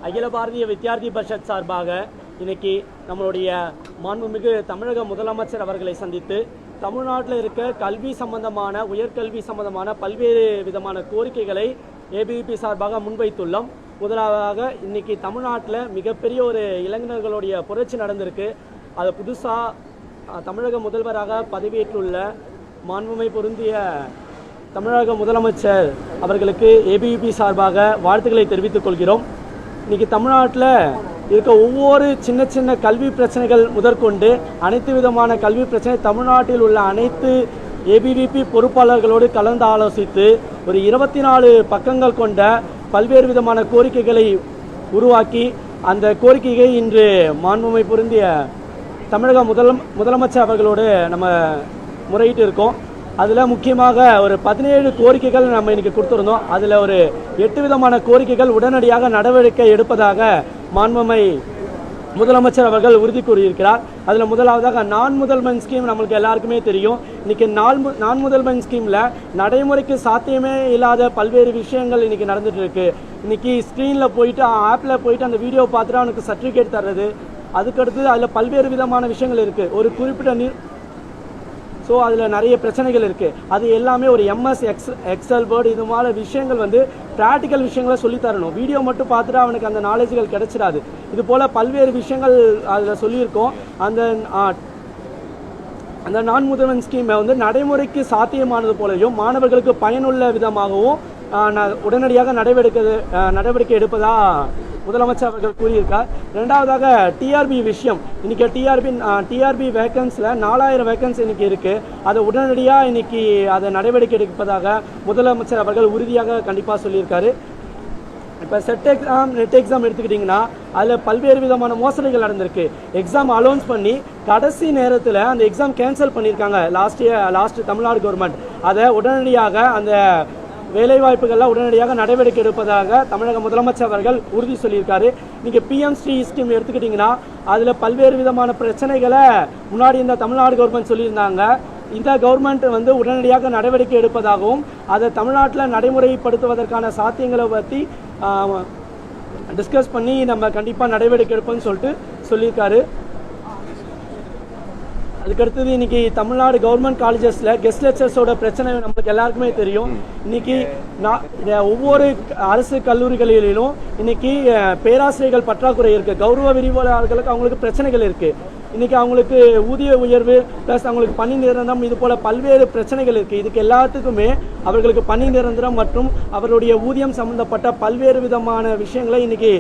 அகில பாரதிய வித்யார்த்தி பரிஷத் சார்பாக இன்னைக்கு நம்மளுடைய மாண்புமிகு தமிழக முதலமைச்சர் அவர்களை சந்தித்து தமிழ்நாட்டில் இருக்க கல்வி சம்பந்தமான உயர்கல்வி சம்பந்தமான பல்வேறு விதமான கோரிக்கைகளை ஏபிவிபி சார்பாக முன்வைத்துள்ளோம். முதலாவதாக இன்னைக்கு தமிழ்நாட்டில் மிகப்பெரிய ஒரு இளைஞர்களுடைய புரட்சி நடந்திருக்கு. அது புதுசாக தமிழக முதல்வராக பதவியேற்றுள்ள மாண்புமை பொருந்திய தமிழக முதலமைச்சர் அவர்களுக்கு ஏபிவிபி சார்பாக வாழ்த்துக்களை தெரிவித்துக் கொள்கிறோம். இன்றைக்கி தமிழ்நாட்டில் இருக்க ஒவ்வொரு சின்ன சின்ன கல்வி பிரச்சனைகள் முதற்கொண்டு அனைத்து விதமான கல்வி பிரச்சனை தமிழ்நாட்டில் உள்ள அனைத்து ஏபிவிபி பொறுப்பாளர்களோடு கலந்து ஆலோசித்து ஒரு 24 பக்கங்கள் கொண்ட பல்வேறு விதமான கோரிக்கைகளை உருவாக்கி அந்த கோரிக்கையை இன்று மாண்புமை பொருந்திய தமிழக முதலமைச்சர் அவர்களோடு நம்ம முறையிட்டு இருக்கோம். அதில் முக்கியமாக ஒரு 17 கோரிக்கைகள் நம்ம இன்றைக்கி கொடுத்துருந்தோம். அதில் ஒரு 8 விதமான கோரிக்கைகள் உடனடியாக நடவடிக்கை எடுப்பதாக மாண்புமை முதலமைச்சர் அவர்கள் உறுதி கூறியிருக்கிறார். அதில் முதலாவதாக நான் முதல்வன் ஸ்கீம் நம்மளுக்கு எல்லாருக்குமே தெரியும். இன்றைக்கி நான் முதல்வன் ஸ்கீமில் நடைமுறைக்கு சாத்தியமே இல்லாத பல்வேறு விஷயங்கள் இன்றைக்கி நடந்துகிட்டு இருக்கு. இன்றைக்கி ஸ்க்ரீனில் போயிட்டு ஆப்பில் போயிட்டு அந்த வீடியோ பார்த்துட்டு அவனுக்கு சர்டிஃபிகேட் தர்றது, அதுக்கடுத்து அதில் பல்வேறு விதமான விஷயங்கள் இருக்குது. ஒரு குறிப்பிட்ட ஸோ அதில் நிறைய பிரச்சனைகள் இருக்குது. அது எல்லாமே ஒரு எம்எஸ் எக்ஸல் வேர்டு இது மாதிரி விஷயங்கள் ப்ராக்டிக்கல் விஷயங்களை சொல்லித்தரணும். வீடியோ மட்டும் பார்த்துட்டு அவனுக்கு அந்த நாலேஜுகள் கிடைச்சிடாது. இது போல் பல்வேறு விஷயங்கள் அதில் சொல்லியிருக்கோம். அந்த நான் முதல்வன் ஸ்கீமை நடைமுறைக்கு சாத்தியமானது போலவும் மாணவர்களுக்கு பயனுள்ள விதமாகவும் உடனடியாக நடவடிக்கை எடுப்பதாக முதலமைச்சர் அவர்கள் கூறியிருக்கார். ரெண்டாவதாக டிஆர்பி விஷயம். இன்றைக்கி டிஆர்பி வேக்கன்ஸில் 4000 வேக்கன்சி இன்றைக்கி இருக்குது. அதை உடனடியாக இன்றைக்கி அதை நடவடிக்கை எடுப்பதாக முதலமைச்சர் அவர்கள் உறுதியாக கண்டிப்பாக சொல்லியிருக்காரு. இப்போ நெட் எக்ஸாம் எடுத்துக்கிட்டிங்கன்னா அதில் பல்வேறு விதமான மோசடிகள் நடந்திருக்கு. எக்ஸாம் அலௌன்ஸ் பண்ணி கடைசி நேரத்தில் அந்த எக்ஸாம் கேன்சல் பண்ணியிருக்காங்க லாஸ்ட் தமிழ்நாடு கவர்மெண்ட். அதை உடனடியாக அந்த வேலைவாய்ப்புகள்லாம் உடனடியாக நடவடிக்கை எடுப்பதாக தமிழக முதலமைச்சர் அவர்கள் உறுதி சொல்லியிருக்காரு. நீங்கள் பிஎம்ஸ்ரீ ஸ்கீம் எடுத்துக்கிட்டிங்கன்னா அதில் பல்வேறு விதமான பிரச்சனைகளை முன்னாடி இந்த தமிழ்நாடு கவர்மெண்ட் சொல்லியிருந்தாங்க. இந்த கவர்மெண்ட் உடனடியாக நடவடிக்கை எடுப்பதாகவும் அதை தமிழ்நாட்டில் நடைமுறைப்படுத்துவதற்கான சாத்தியங்களை பற்றி டிஸ்கஸ் பண்ணி நம்ம கண்டிப்பாக நடவடிக்கை எடுப்போம்னு சொல்லியிருக்காரு. அதுக்கடுத்தது இன்னைக்கு தமிழ்நாடு கவர்மெண்ட் காலேஜஸில் கெஸ்ட் லெக்சர்ஸோட பிரச்சனை நம்மளுக்கு எல்லாருக்குமே தெரியும். இன்னைக்கு ஒவ்வொரு அரசு கல்லூரிகளிலும் இன்னைக்கு பேராசிரியர்கள் பற்றாக்குறை இருக்குது. கௌரவ விரிவுரையாளர்களுக்கு அவங்களுக்கு பிரச்சனைகள் இருக்குது. இன்றைக்கி அவங்களுக்கு ஊதிய உயர்வு ப்ளஸ் அவங்களுக்கு பணி நிரந்தரம் இது போல் பல்வேறு பிரச்சனைகள் இருக்குது. இதுக்கு எல்லாத்துக்குமே அவர்களுக்கு பணி நிரந்தரம் மற்றும் அவருடைய ஊதியம் சம்மந்தப்பட்ட பல்வேறு விதமான விஷயங்களை இன்றைக்கி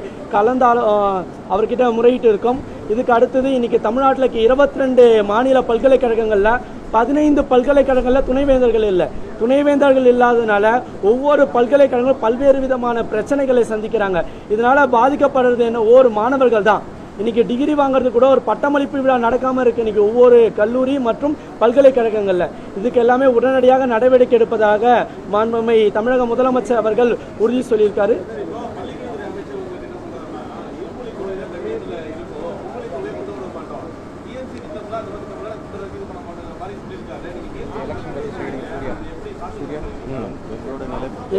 அவர்கிட்ட முறையிட்டு இருக்கோம். இதுக்கு அடுத்தது இன்றைக்கி தமிழ்நாட்டில் 22 மாநில பல்கலைக்கழகங்களில் 15 பல்கலைக்கழகங்களில் துணைவேந்தர்கள் இல்லை. துணைவேந்தர்கள் இல்லாததுனால ஒவ்வொரு பல்கலைக்கழகங்களும் பல்வேறு விதமான பிரச்சனைகளை சந்திக்கிறாங்க. இதனால் பாதிக்கப்படுறது ஒவ்வொரு மாணவர்கள் தான். இன்றைக்கி டிகிரி வாங்குறது கூட ஒரு பட்டமளிப்பு விழா நடக்காமல் இருக்குது இன்றைக்கி ஒவ்வொரு கல்லூரி மற்றும் பல்கலைக்கழகங்களில். இதுக்கு எல்லாமே உடனடியாக நடவடிக்கை எடுப்பதாக மாண்புமை தமிழக முதலமைச்சர் அவர்கள் உறுதி சொல்லியிருக்காரு.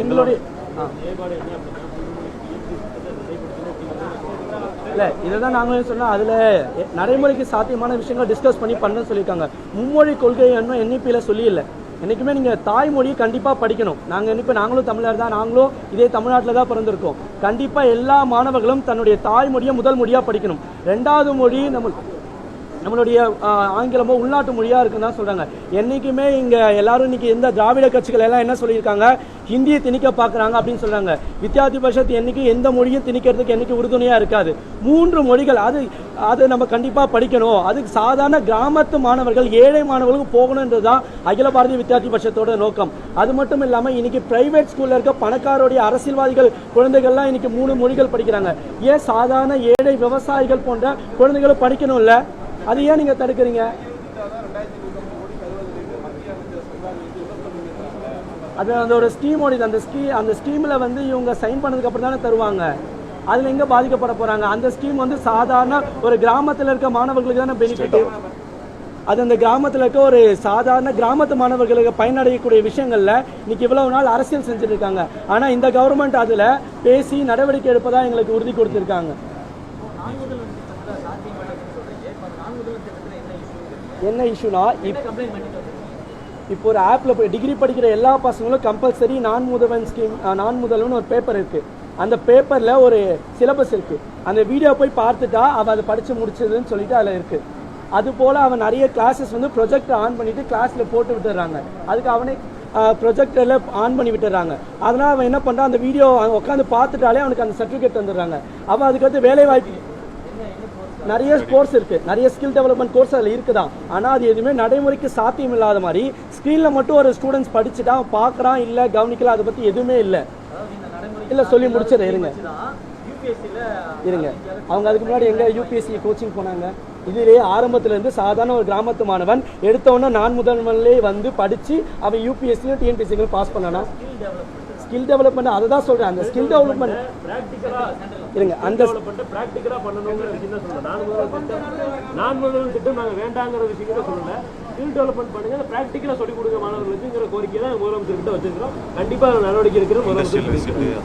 எங்களுடைய இல்லை இதை தான் நாங்களும் சொன்னால் அதில் நடைமுறைக்கு சாத்தியமான விஷயங்கள் டிஸ்கஸ் பண்ண சொல்லியிருக்காங்க. மும்மொழி கொள்கை இன்னும் என்இபியில் சொல்லியில்லை. என்றைக்குமே நீங்கள் தாய்மொழியை கண்டிப்பாக படிக்கணும். நாங்களும் தமிழர் தான், நாங்களும் இதே தமிழ்நாட்டில் தான் பிறந்திருக்கோம். கண்டிப்பாக எல்லா மாணவர்களும் தன்னுடைய தாய்மொழியை முதல் மொழியாக படிக்கணும். ரெண்டாவது மொழி நம்மளுடைய ஆங்கிலமோ உள்நாட்டு மொழியாக இருக்குன்னு தான் சொல்கிறாங்க. என்றைக்குமே இங்கே எல்லாரும் இன்றைக்கி எந்த திராவிட கட்சிகள் எல்லாம் என்ன சொல்லியிருக்காங்க, ஹிந்தியை திணிக்க பார்க்குறாங்க அப்படின்னு சொல்கிறாங்க. வித்யார்த்தி பரிஷத் என்றைக்கு எந்த மொழியும் திணிக்கிறதுக்கு என்றைக்கு உறுதுணையாக இருக்காது. 3 மொழிகள் அது நம்ம கண்டிப்பாக படிக்கணும். அதுக்கு சாதாரண கிராமத்து மாணவர்கள் ஏழை மாணவர்களுக்கு போகணுன்றது தான் அகில பாரதிய வித்யார்த்தி பரிஷத்தோட நோக்கம். அது மட்டும் இல்லாமல் இன்றைக்கி பிரைவேட் ஸ்கூலில் இருக்க பணக்காரோடைய அரசியல்வாதிகள் குழந்தைகள்லாம் இன்றைக்கி 3 மொழிகள் படிக்கிறாங்க. ஏன் சாதாரண ஏழை விவசாயிகள் போன்ற குழந்தைகளும் படிக்கணும்ல? அது ஏன் நீங்கள் தடுக்கிறீங்க? அது ஒரு ஸ்கீம் ஓடிது. அந்த ஸ்கீமில் இவங்க சைன் பண்ணதுக்கு அப்புறம் தானே தருவாங்க. அதில் எங்கே பாதிக்கப்பட போகிறாங்க? அந்த ஸ்கீம் சாதாரண ஒரு கிராமத்தில் இருக்க மாணவர்களுக்கு தானே பெனிஃபிட். அது அந்த கிராமத்தில் இருக்க ஒரு சாதாரண கிராமத்து மாணவர்களுக்கு பயனடையக்கூடிய விஷயங்கள்ல இன்னைக்கு இவ்வளவு நாள் அரசியல் செஞ்சுட்டு இருக்காங்க. ஆனா இந்த கவர்மெண்ட் அதுல பேசி நடவடிக்கை எடுப்பதா எங்களுக்கு உறுதி கொடுத்திருக்காங்க. என்ன இஷ்யூனா, இப்போ ஒரு ஆப்ல போய் டிகிரி படிக்கிற எல்லா பசங்களும் கம்பல்சரி நான் முதல்வன் ஸ்கீம், நான் முதல்வன் ஒரு பேப்பர் இருக்கு. அந்த பேப்பர்ல ஒரு சிலபஸ் இருக்கு. அந்த வீடியோ போய் பார்த்துட்டா அவன் அதை படிச்சு முடிச்சதுன்னு சொல்லிட்டு அதுல இருக்கு. அது போல அவன் நிறைய கிளாஸஸ் வந்து ப்ரொஜெக்டர் ஆன் பண்ணிட்டு கிளாஸ்ல போட்டு விட்டுறாங்க. அதுக்கு அவனே ப்ரொஜெக்டர்ல ஆன் பண்ணி விட்டுறாங்க. அதனால அவன் என்ன பண்றான், அந்த வீடியோ உட்காந்து பார்த்துட்டாலே அவனுக்கு அந்த சர்டிஃபிகேட் வந்துடுறாங்க. அவன் அதுக்கடுத்து வேலை வாய்ப்பு நிறைய கோர்ஸ் இருக்கு, நிறைய ஸ்கில் டெவலப்மெண்ட் கோர்ஸ் அதில் இருக்குதான். ஆனால் அது எதுவுமே நடைமுறைக்கு சாத்தியம் இல்லாத மாதிரி ஸ்க்ரீனில் மட்டும் ஒரு ஸ்டூடெண்ட்ஸ் படிச்சுட்டா பார்க்குறான், இல்லை கவனிக்கலாம், அதை பற்றி எதுவுமே இல்லை. இல்லை சொல்லி முடிச்சிட இருங்க. அவங்க அதுக்கு முன்னாடி எங்க யூபிஎஸ்சி கோச்சிங் போனாங்க. இதுலேயே ஆரம்பத்திலேருந்து சாதாரண ஒரு கிராமத்து மாணவன் எடுத்தவொன்னே நான் முதல்வன்லேயே வந்து படித்து அவன் யூபிஎஸ்சியும் டிஎன்பிஎஸ்சிகளும் பாஸ் பண்ணானா. ஸ்கில் டெவலப்மெண்ட் அதை தான் சொல்கிறேன். அந்த ஸ்கில் டெவலப்மெண்ட் இருங்க, அந்த ப்ராக்டிக்கலாக பண்ணணுங்கிற விஷயம் தான் சொல்லலாம். நான் முதல்வன் திட்டம் நாங்கள் வேண்டாங்கிற விஷயத்த சொல்லலை. ஸ்கில் டெவலப்மெண்ட் பண்ணுங்க, அந்த ப்ராக்டிக்கலாக சொல்லிக் கொடுக்க மாணவர்களுக்குங்கிற கோரிக்கை தான் முதலமைச்சர்கிட்ட வச்சிருக்கிறோம். கண்டிப்பாக நடவடிக்கை இருக்கிற முதலமைச்சர்.